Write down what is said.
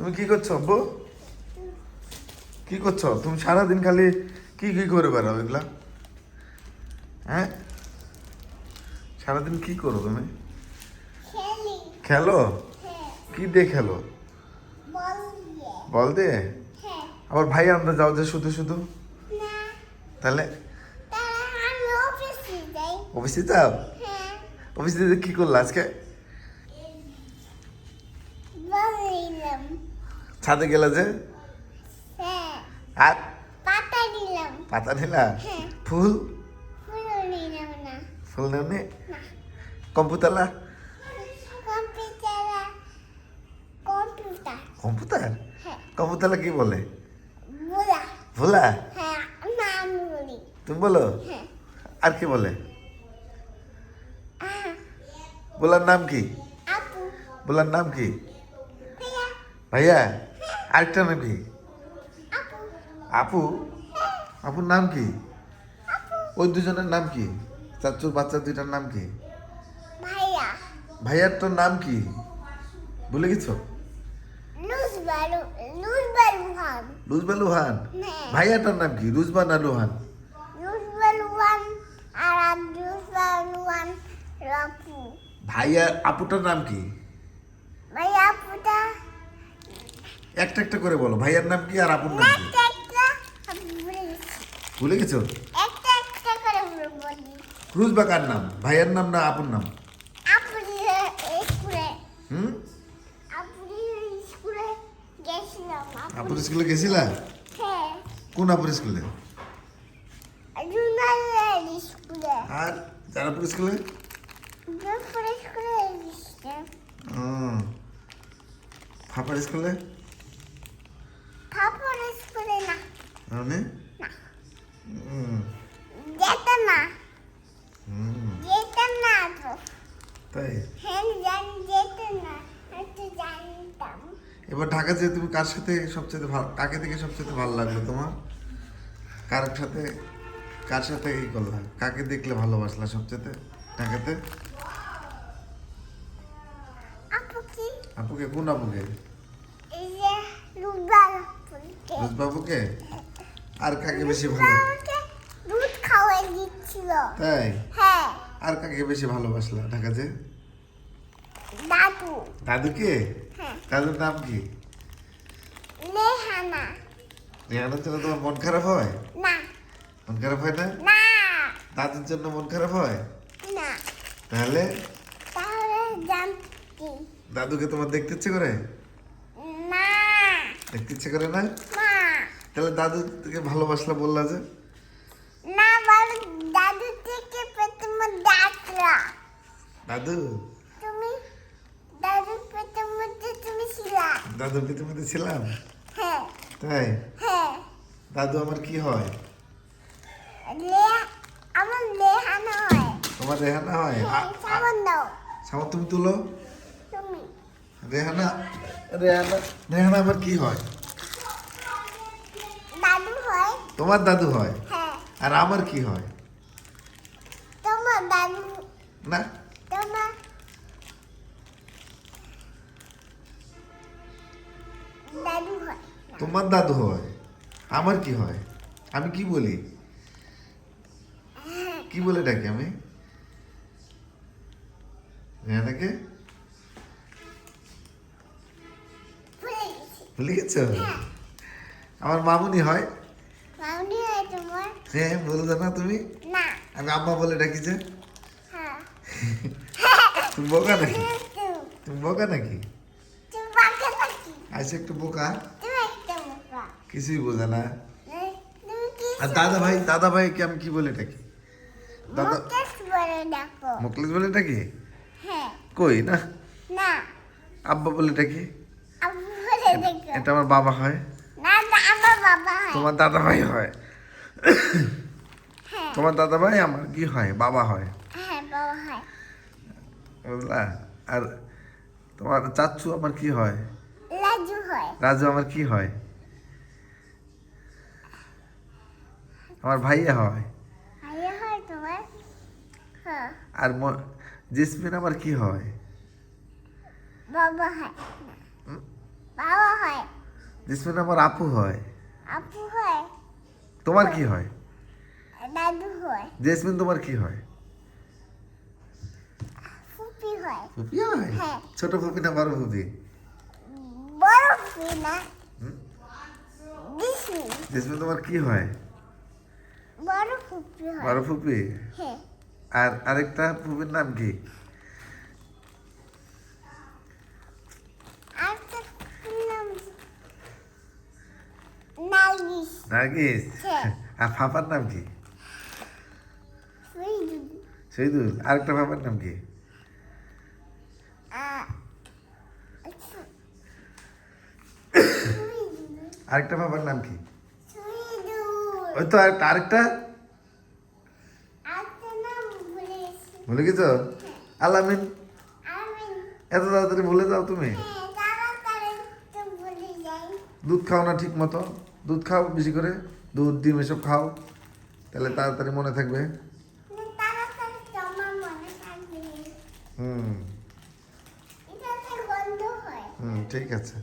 তুমি কি করছো আব্বু? কি করছো তুমি? সারাদিন খালি কি কি করে বেড়াও এগুলা? হ্যাঁ, সারাদিন কি করো তুমি? খেলো? কি দিয়ে খেলো? বল দিয়ে? আবার ভাই আনতে যাও যে শুধু শুধু? তাহলে অফিসে যাও? অফিসে যে কি করলো আজকে? ছাদে গেলে যে? আর পাতা নিলা? ফুল? ফুল নেওনি? কম্পিউটার? কম্পিউটার? কম্পিউটার কি বলে? ভোলা? তুমি বলো? আর কি বলে? বলার নাম কি? বলার নাম কি? ভাইয়া? আরেকটা নাম কি? আপু? আপুর নাম কি? ওই দুজনের নাম কি? চাচুর বাচ্চা দুইটার নাম কি? ভাইয়ার তোর নাম কি ভুলে গেছো? লুজবা লুহান? ভাইয়াটার নাম কি? রুজবা না লুহান? ভাইয়া আপুটার নাম কি? একটা একটা করে বলো, ভাইয়ার নাম কি আর আপুর নাম কি? ভুলে গেছো? রুজবা কার নাম? ভাইয়ার নাম না আপুর নাম? হুম, আপুর স্কুলে গেছিলা? কোন আপুর স্কুলে? আর জানাপুর স্কুলে? ফাপার স্কুলে? মানে তাই? এবার ঢাকা যেয়ে তুমি কার সাথে সবচেয়ে ভালো, কাকে থেকে সবচেয়ে ভালো লাগলো তোমার? কার সাথে, কার সাথে ই করলা? কাকে দেখলে ভালোবাসলা সবচেয়ে ঢাকাতে? আপুকে? কোন আপুকে? রোজবাবুকে? আর কাকে বেশি ভালো? তাই? আর কাকে বেশি ভালোবাসলা ঢাকাতে? দাদুকে? দাদুর নাম কি? রেহানার জন্য তোমার মন খারাপ হয়? মন খারাপ হয় না? দাদুর জন্য মন খারাপ হয়? তাহলে দাদুকে তোমার দেখতে ইচ্ছে করে? দেখতে ইচ্ছে করে না? তাহলে দাদুকে ভালোবাসলা বললা যে? দাদু? দাদুর পিঠের মধ্যে ছিলাম? তাই? দাদু আমার কি হয়? তোমার রেহানা হয়? সামর তুমি তুলো। রেহানা, রেহানা, রেহানা আমার কি হয়? তোমার দাদু হয়? আর আমার কি হয়? না, তোমার দাদু হয়, আমার কি হয়? আমি কি বলি? কি বলে ডাকি আমি রেহানাকে? ভুলে গেছো? আমার মামুনি হয়। হ্যাঁ, বলছো না তুমি? আমি আম্মা বলে ডাকি যে? তুমি বোকা নাকি? তুমি বোকা নাকি? আচ্ছা, একটু বোকা, কিছুই বোঝে না। আর দাদা ভাই, দাদা ভাইকে আমি কি বলে ডাকি? দাদা মুখলেস বলে ডাকি? কই না, আব্বা বলে ডাকি। এটা আমার বাবা হয়। তোমার দাদা ভাই হয়। তোমার দাদা ভাই আমার কি হয়? বাবা হয়। বুঝলা? আর তোমার চাচ্চু আমার কি হয়? রাজু আমার কি হয়? আমার ভাইয়া হয়। আর জেসমিন আমার কি হয়? জেসমিন আমার আপু হয়। আপু হয়, তোমার কি হয়? দাদু হয়, জেসমিন তোমার কি হয়? ফুপি হয়। ফুপি হয়? হ্যাঁ। ছোট ফুপি না বড় ফুপি? বড় ফুপি না, হুম? দিশমি। জেসমিন তোমার কি হয়? বড় ফুপি হয়। বড় ফুপি? হ্যাঁ। আর আরেকটা ফুপির নাম কি? আর তো ফুপির নাম নার্গিস। নার্গিস? হ্যাঁ। আর ফাফার নাম কি? সুইদুল। শহীদুল। আরেকটা ফাফার নাম কি? আরেকটা ফাফার নাম কি? সুইদুল। ওই তো আরেকটা আরেকটা আরেকটা নাম ভুলে গেছি। ভুলে গেছো? আলামিন। আমিন। এত তাড়াতাড়ি ভুলে যাও তুমি? হ্যাঁ, তাড়াতাড়ি তো ভুলে যাই। দুধ খাও না ঠিক মতো? দুধ খাও বেশি করে, দুধ ডিম এসব খাও, তাহলে তাড়াতাড়ি মনে থাকবে। তাড়াতাড়ি তো আমার মনে থাকবে। হুম এটাতে গন্ধ হয়। ঠিক আছে।